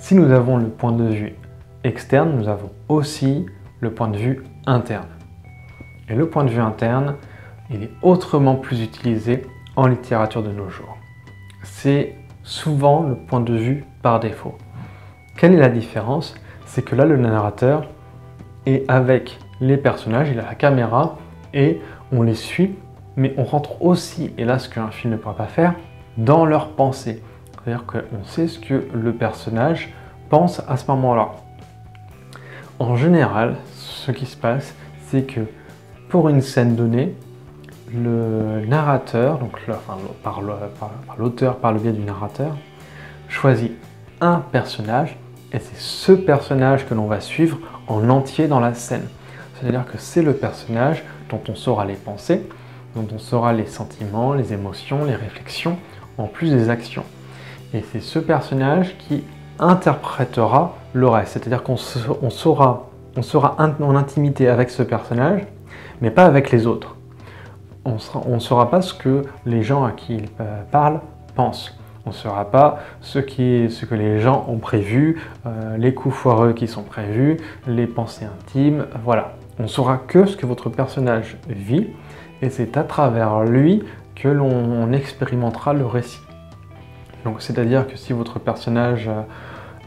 Si nous avons le point de vue externe, nous avons aussi le point de vue interne. Et le point de vue interne, il est autrement plus utilisé en littérature de nos jours. C'est souvent le point de vue par défaut. Quelle est la différence? C'est que là, le narrateur est avec les personnages, il a la caméra et on les suit, mais on rentre aussi, et là ce qu'un film ne pourra pas faire, dans leurs pensées. C'est-à-dire qu'on sait ce que le personnage pense à ce moment-là. En général, ce qui se passe, c'est que pour une scène donnée, le narrateur, donc par l'auteur, par le biais du narrateur, choisit un personnage et c'est ce personnage que l'on va suivre en entier dans la scène. C'est-à-dire que c'est le personnage dont on saura les pensées, dont on saura les sentiments, les émotions, les réflexions, en plus des actions. Et c'est ce personnage qui interprétera le reste. C'est-à-dire qu'on sera en intimité avec ce personnage, mais pas avec les autres. On ne saura pas ce que les gens à qui il parle pensent. On ne saura pas ce que les gens ont prévu, les coups foireux qui sont prévus, les pensées intimes, voilà. On ne saura que ce que votre personnage vit, et c'est à travers lui que l'on expérimentera le récit. Donc c'est-à-dire que si votre personnage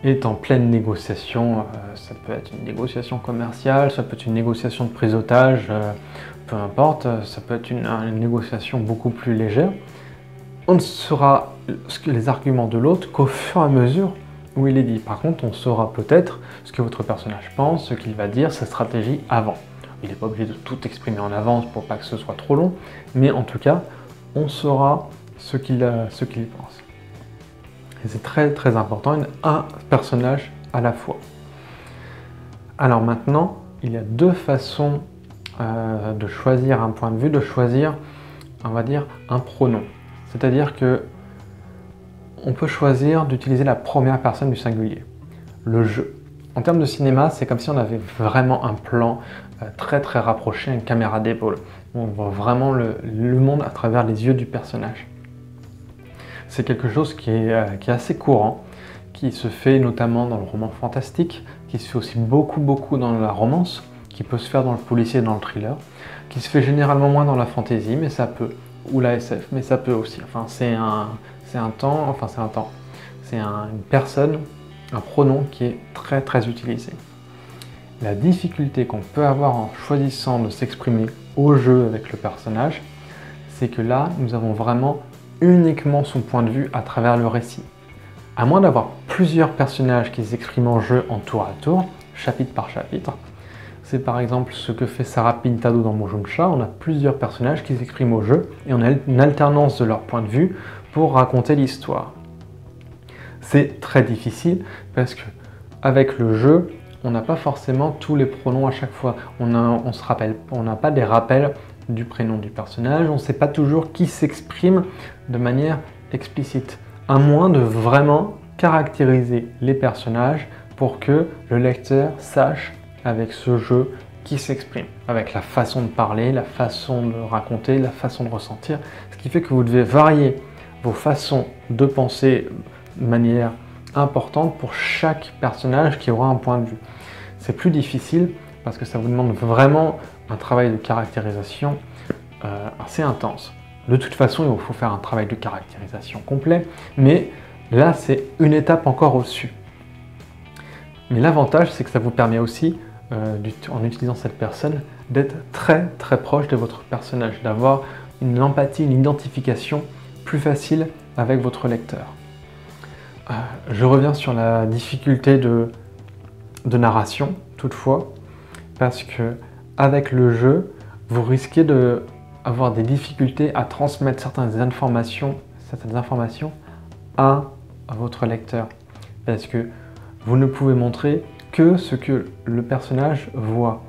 est en pleine négociation, ça peut être une négociation commerciale, ça peut être une négociation de prise d'otage, peu importe, ça peut être une négociation beaucoup plus légère. On ne saura les arguments de l'autre qu'au fur et à mesure où il est dit. Par contre, on saura peut-être ce que votre personnage pense, ce qu'il va dire, sa stratégie avant. Il n'est pas obligé de tout exprimer en avance pour pas que ce soit trop long, mais en tout cas, on saura ce qu'il pense. Et c'est très très important, un personnage à la fois. Alors maintenant, il y a deux façons de choisir un point de vue, de choisir, on va dire, un pronom. C'est-à-dire que on peut choisir d'utiliser la première personne du singulier, le jeu. En termes de cinéma, c'est comme si on avait vraiment un plan très très rapproché, une caméra d'épaule. On voit vraiment le monde à travers les yeux du personnage. C'est quelque chose qui est assez courant, qui se fait notamment dans le roman fantastique, qui se fait aussi beaucoup dans la romance, qui peut se faire dans le policier et dans le thriller, qui se fait généralement moins dans la fantasy, mais ça peut, ou la SF, mais ça peut aussi. Enfin, c'est une personne, un pronom qui est très très utilisé. La difficulté qu'on peut avoir en choisissant de s'exprimer au jeu avec le personnage, c'est que là, nous avons vraiment uniquement son point de vue à travers le récit. À moins d'avoir plusieurs personnages qui s'expriment en jeu en tour à tour, chapitre par chapitre, c'est par exemple ce que fait Sarah Pintado dans Mojumsha. On a plusieurs personnages qui s'expriment au jeu et on a une alternance de leur point de vue pour raconter l'histoire. C'est très difficile parce que avec le jeu, on n'a pas forcément tous les pronoms à chaque fois. On n'a pas des rappels du prénom du personnage, on ne sait pas toujours qui s'exprime de manière explicite, à moins de vraiment caractériser les personnages pour que le lecteur sache avec ce jeu qui s'exprime, avec la façon de parler, la façon de raconter, la façon de ressentir, ce qui fait que vous devez varier vos façons de penser de manière importante pour chaque personnage qui aura un point de vue. C'est plus difficile parce que ça vous demande vraiment un travail de caractérisation assez intense. De toute façon, il faut faire un travail de caractérisation complet, mais là, c'est une étape encore au-dessus. Mais l'avantage, c'est que ça vous permet aussi, en utilisant cette personne, d'être très très proche de votre personnage, d'avoir une empathie, une identification plus facile avec votre lecteur. Je reviens sur la difficulté de narration, toutefois, parce que avec le jeu, vous risquez d'avoir des difficultés à transmettre certaines informations à votre lecteur. Parce que vous ne pouvez montrer que ce que le personnage voit.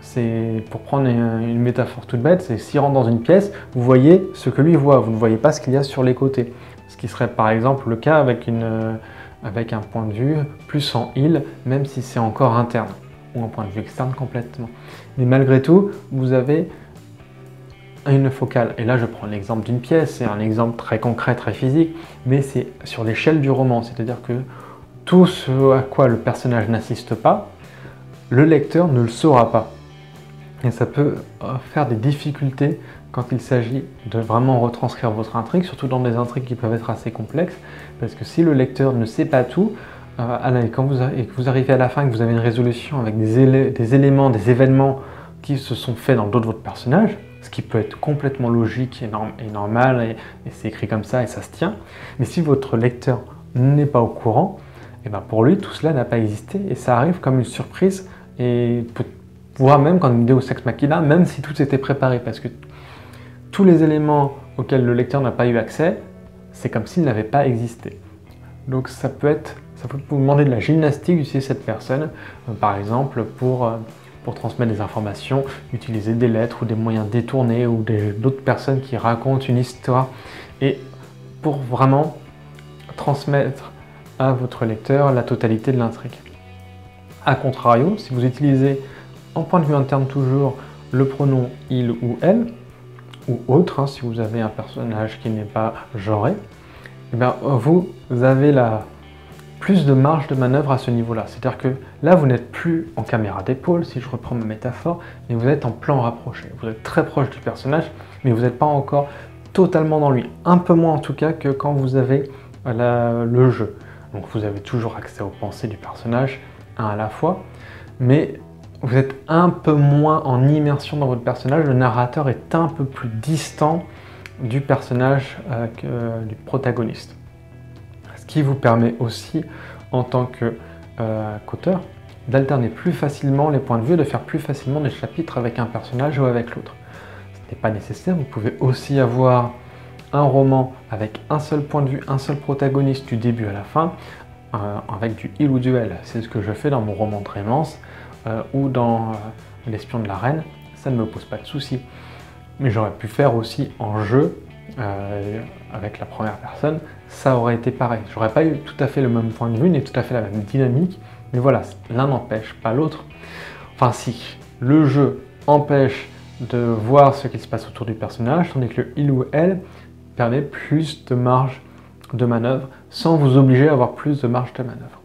C'est, pour prendre une métaphore toute bête, c'est s'il rentre dans une pièce, vous voyez ce que lui voit, vous ne voyez pas ce qu'il y a sur les côtés. Ce qui serait par exemple le cas avec un point de vue plus en il, même si c'est encore interne, ou un point de vue externe complètement. Mais malgré tout, vous avez une focale. Et là, je prends l'exemple d'une pièce, c'est un exemple très concret, très physique, mais c'est sur l'échelle du roman, c'est-à-dire que tout ce à quoi le personnage n'assiste pas, le lecteur ne le saura pas. Et ça peut faire des difficultés quand il s'agit de vraiment retranscrire votre intrigue, surtout dans des intrigues qui peuvent être assez complexes, parce que si le lecteur ne sait pas tout, quand vous arrivez à la fin et que vous avez une résolution avec des éléments, des événements qui se sont faits dans le dos de votre personnage, ce qui peut être complètement logique et normal, et c'est écrit comme ça et ça se tient, mais si votre lecteur n'est pas au courant, et ben pour lui tout cela n'a pas existé et ça arrive comme une surprise, et voire même comme une Deus Ex Machina, même si tout était préparé, parce que tous les éléments auxquels le lecteur n'a pas eu accès, c'est comme s'ils n'avaient pas existé. Donc ça peut vous demander de la gymnastique d'utiliser cette personne, par exemple pour transmettre des informations, utiliser des lettres ou des moyens détournés ou d'autres personnes qui racontent une histoire, et pour vraiment transmettre à votre lecteur la totalité de l'intrigue. A contrario, si vous utilisez en point de vue interne toujours le pronom il ou elle, ou autre, si vous avez un personnage qui n'est pas genré, eh bien, vous avez plus de marge de manœuvre à ce niveau-là. C'est-à-dire que là, vous n'êtes plus en caméra d'épaule, si je reprends ma métaphore, mais vous êtes en plan rapproché. Vous êtes très proche du personnage, mais vous n'êtes pas encore totalement dans lui. Un peu moins en tout cas que quand vous avez le jeu. Donc vous avez toujours accès aux pensées du personnage, un à la fois, mais vous êtes un peu moins en immersion dans votre personnage. Le narrateur est un peu plus distant du personnage du protagoniste. Ce qui vous permet aussi, en tant qu'auteur, d'alterner plus facilement les points de vue, de faire plus facilement des chapitres avec un personnage ou avec l'autre. Ce n'est pas nécessaire, vous pouvez aussi avoir un roman avec un seul point de vue, un seul protagoniste du début à la fin, avec du il ou du elle. C'est ce que je fais dans mon roman Trémence ou dans L'espion de la reine, ça ne me pose pas de souci. Mais j'aurais pu faire aussi en jeu, avec la première personne, ça aurait été pareil. J'aurais pas eu tout à fait le même point de vue, ni tout à fait la même dynamique, mais voilà, l'un n'empêche pas l'autre. Enfin si, le jeu empêche de voir ce qui se passe autour du personnage, tandis que le il ou elle permet plus de marge de manœuvre, sans vous obliger à avoir plus de marge de manœuvre.